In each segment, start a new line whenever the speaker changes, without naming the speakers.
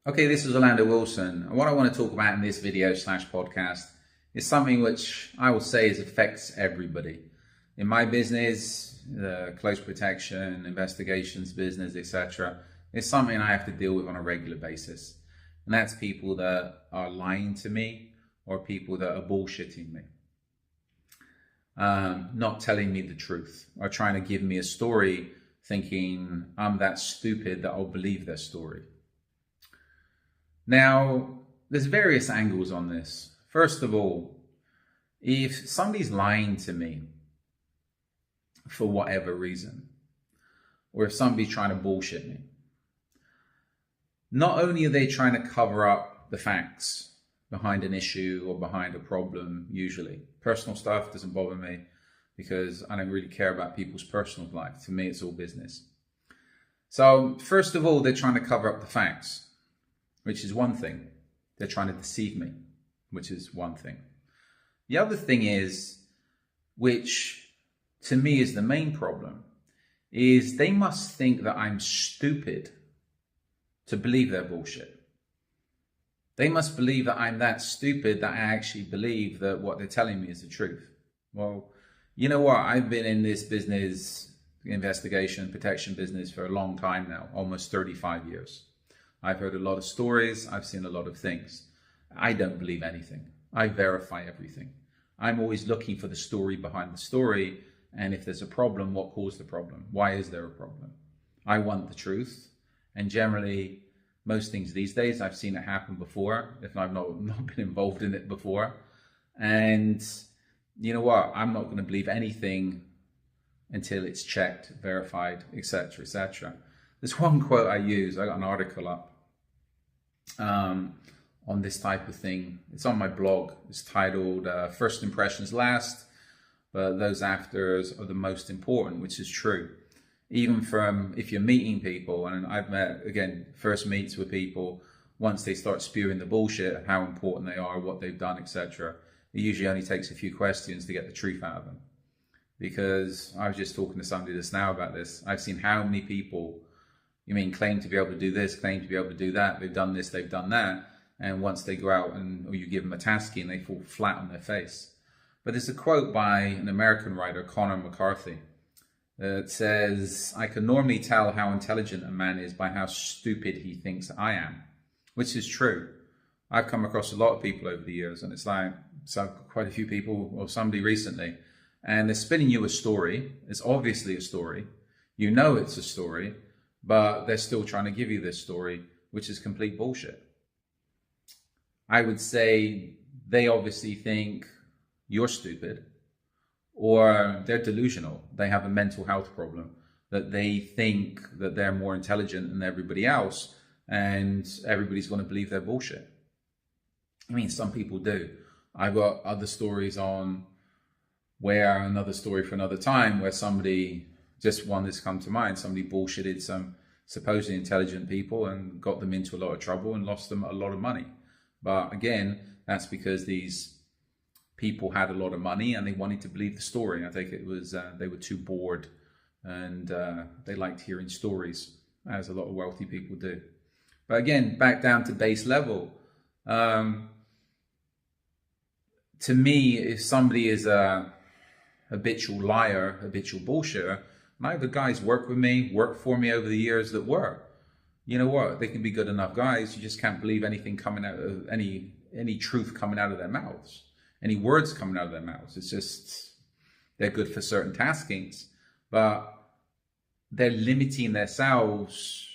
Okay, this is Orlando Wilson, and what I want to talk about in this video slash podcast is something which I will say affects everybody. In my business, close protection, investigations business, etc., it's something I have to deal with on a regular basis. And that's people that are lying to me or people that are bullshitting me. Not telling me the truth or trying to give me a story thinking I'm that stupid that I'll believe their story. Now, there's various angles on this. First of all, if somebody's lying to me for whatever reason, or if somebody's trying to bullshit me, not only are they trying to cover up the facts behind an issue or behind a problem, usually. Personal stuff doesn't bother me because I don't really care about people's personal life. To me, it's all business. So, first of all, they're trying to cover up the facts, which is one thing. They're trying to deceive me, which is one thing. The other thing is, which to me is the main problem, is they must think that I'm stupid to believe their bullshit. They must believe that I'm that stupid that I actually believe that what they're telling me is the truth. Well, you know what? I've been in this business, investigation, protection business for a long time now, almost 35 years. I've heard a lot of stories. I've seen a lot of things. I don't believe anything. I verify everything. I'm always looking for the story behind the story. And if there's a problem, what caused the problem? Why is there a problem? I want the truth. And generally, most things these days, I've seen it happen before, if I've not been involved in it before. And you know what? I'm not going to believe anything until it's checked, verified, etc., etc. There's one quote I use. I got an article up on this type of thing. It's on my blog. It's titled First Impressions Last, but those afters are the most important, which is true. Even from if you're meeting people, and I've met, again, first meets with people, once they start spewing the bullshit, how important they are, what they've done, etc., it usually only takes a few questions to get the truth out of them. Because I was just talking to somebody just now about this. I've seen how many people claim to be able to do this, claim to be able to do that. They've done this, they've done that. And once they go out or you give them a tasking, they fall flat on their face. But there's a quote by an American writer, Connor McCarthy, that says, "I can normally tell how intelligent a man is by how stupid he thinks I am," which is true. I've come across a lot of people over the years, and it's like, so quite a few people, or somebody recently, and they're spinning you a story. It's obviously a story. You know it's a story, but they're still trying to give you this story, which is complete bullshit. I would say they obviously think you're stupid, or they're delusional. They have a mental health problem, that they think that they're more intelligent than everybody else, and everybody's going to believe their bullshit. Some people do. I've got other stories on where, another story for another time, where somebody, just one that's come to mind, somebody bullshitted some supposedly intelligent people and got them into a lot of trouble and lost them a lot of money. But again, that's because these people had a lot of money and they wanted to believe the story. I think it was they were too bored and they liked hearing stories, as a lot of wealthy people do. But again, back down to base level. To me, if somebody is a habitual liar, habitual bullshitter, and I have the guys work for me over the years that were. You know what? They can be good enough guys. You just can't believe anything coming out of any truth coming out of their mouths, any words coming out of their mouths. It's just, they're good for certain taskings, but they're limiting themselves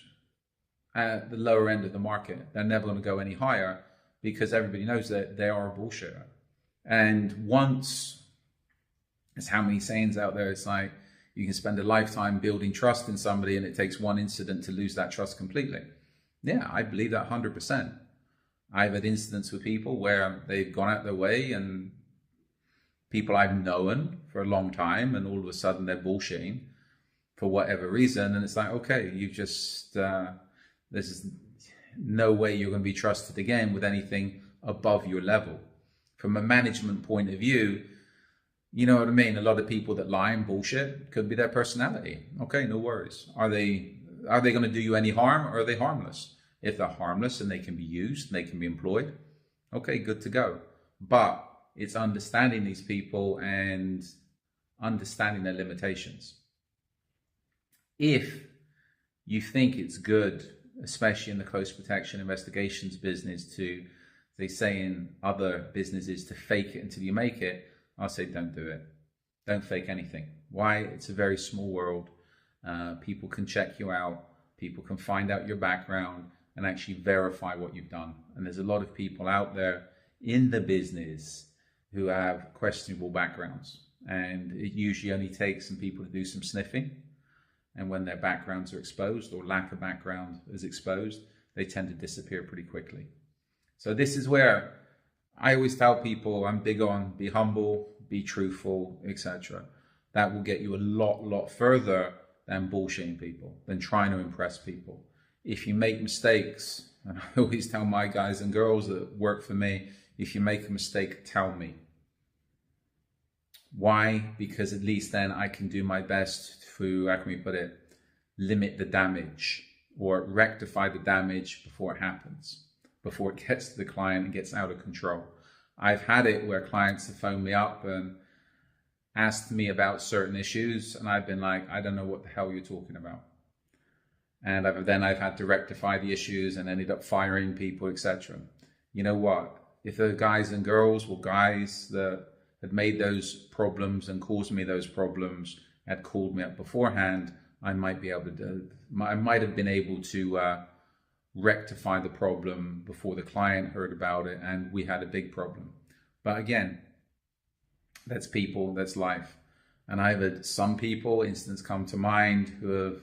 at the lower end of the market. They're never going to go any higher because everybody knows that they are a bullshitter. And once, there's how many sayings out there, it's like, you can spend a lifetime building trust in somebody and it takes one incident to lose that trust completely. Yeah, I believe that 100%. I've had incidents with people where they've gone out their way and people I've known for a long time, and all of a sudden they're bullshitting for whatever reason. And it's like, okay, you've just, there's no way you're going to be trusted again with anything above your level. From a management point of view, you know what I mean? A lot of people that lie and bullshit could be their personality. Okay, no worries. Are they going to do you any harm, or are they harmless? If they're harmless and they can be used and they can be employed, okay, good to go. But it's understanding these people and understanding their limitations. If you think it's good, especially in the close protection investigations business, to, they say in other businesses, to fake it until you make it, I'll say don't do it. Don't fake anything. Why? It's a very small world. People can check you out. People can find out your background and actually verify what you've done. And there's a lot of people out there in the business who have questionable backgrounds. And it usually only takes some people to do some sniffing. And when their backgrounds are exposed, or lack of background is exposed, they tend to disappear pretty quickly. So this is where I always tell people, I'm big on be humble, be truthful, etc. That will get you a lot further than bullshitting people, than trying to impress people. If you make mistakes, and I always tell my guys and girls that work for me, if you make a mistake, tell me. Why? Because at least then I can do my best to, how can we put it, limit the damage or rectify the damage before it happens, before it gets to the client and gets out of control. I've had it where clients have phoned me up and asked me about certain issues, and I've been like, I don't know what the hell you're talking about. And I've had to rectify the issues and ended up firing people, etc. You know what? If the guys and girls were guys that had made those problems and caused me those problems had called me up beforehand, I might have been able to rectify the problem before the client heard about it and we had a big problem. But again, that's people, that's life. And I've had some people, instances come to mind, who have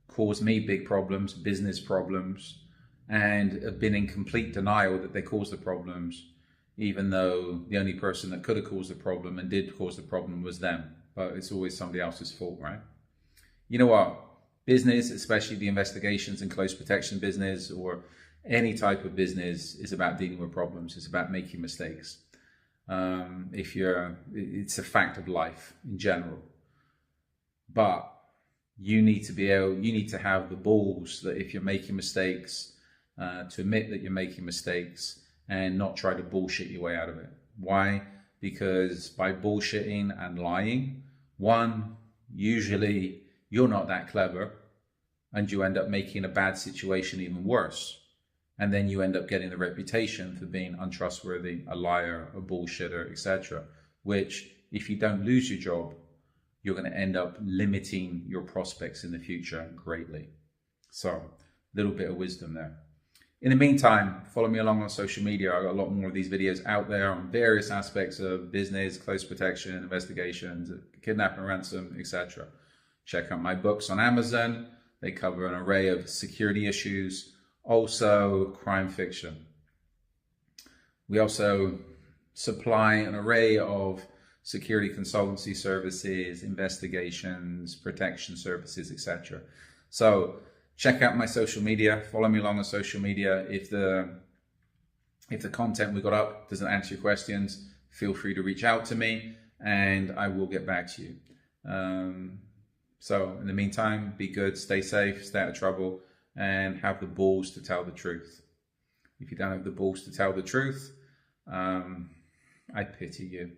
caused me big problems, business problems, and have been in complete denial that they caused the problems, even though the only person that could have caused the problem and did cause the problem was them. But it's always somebody else's fault, right? You know what? Business, especially the investigations and close protection business, or any type of business, is about dealing with problems. It's about making mistakes. It's a fact of life in general. But you need to have the balls that if you're making mistakes, to admit that you're making mistakes and not try to bullshit your way out of it. Why? Because by bullshitting and lying, one, usually you're not that clever and you end up making a bad situation even worse. And then you end up getting the reputation for being untrustworthy, a liar, a bullshitter, etc. Which, if you don't lose your job, you're going to end up limiting your prospects in the future greatly. So, a little bit of wisdom there. In the meantime, follow me along on social media. I've got a lot more of these videos out there on various aspects of business, close protection, investigations, kidnapping, ransom, etc. Check out my books on Amazon. They cover an array of security issues, also crime fiction. We also supply an array of security consultancy services, investigations, protection services, etc. So check out my social media, follow me along on social media. If the content we got up doesn't answer your questions, feel free to reach out to me and I will get back to you. So in the meantime, be good, stay safe, stay out of trouble, and have the balls to tell the truth. If you don't have the balls to tell the truth, I pity you.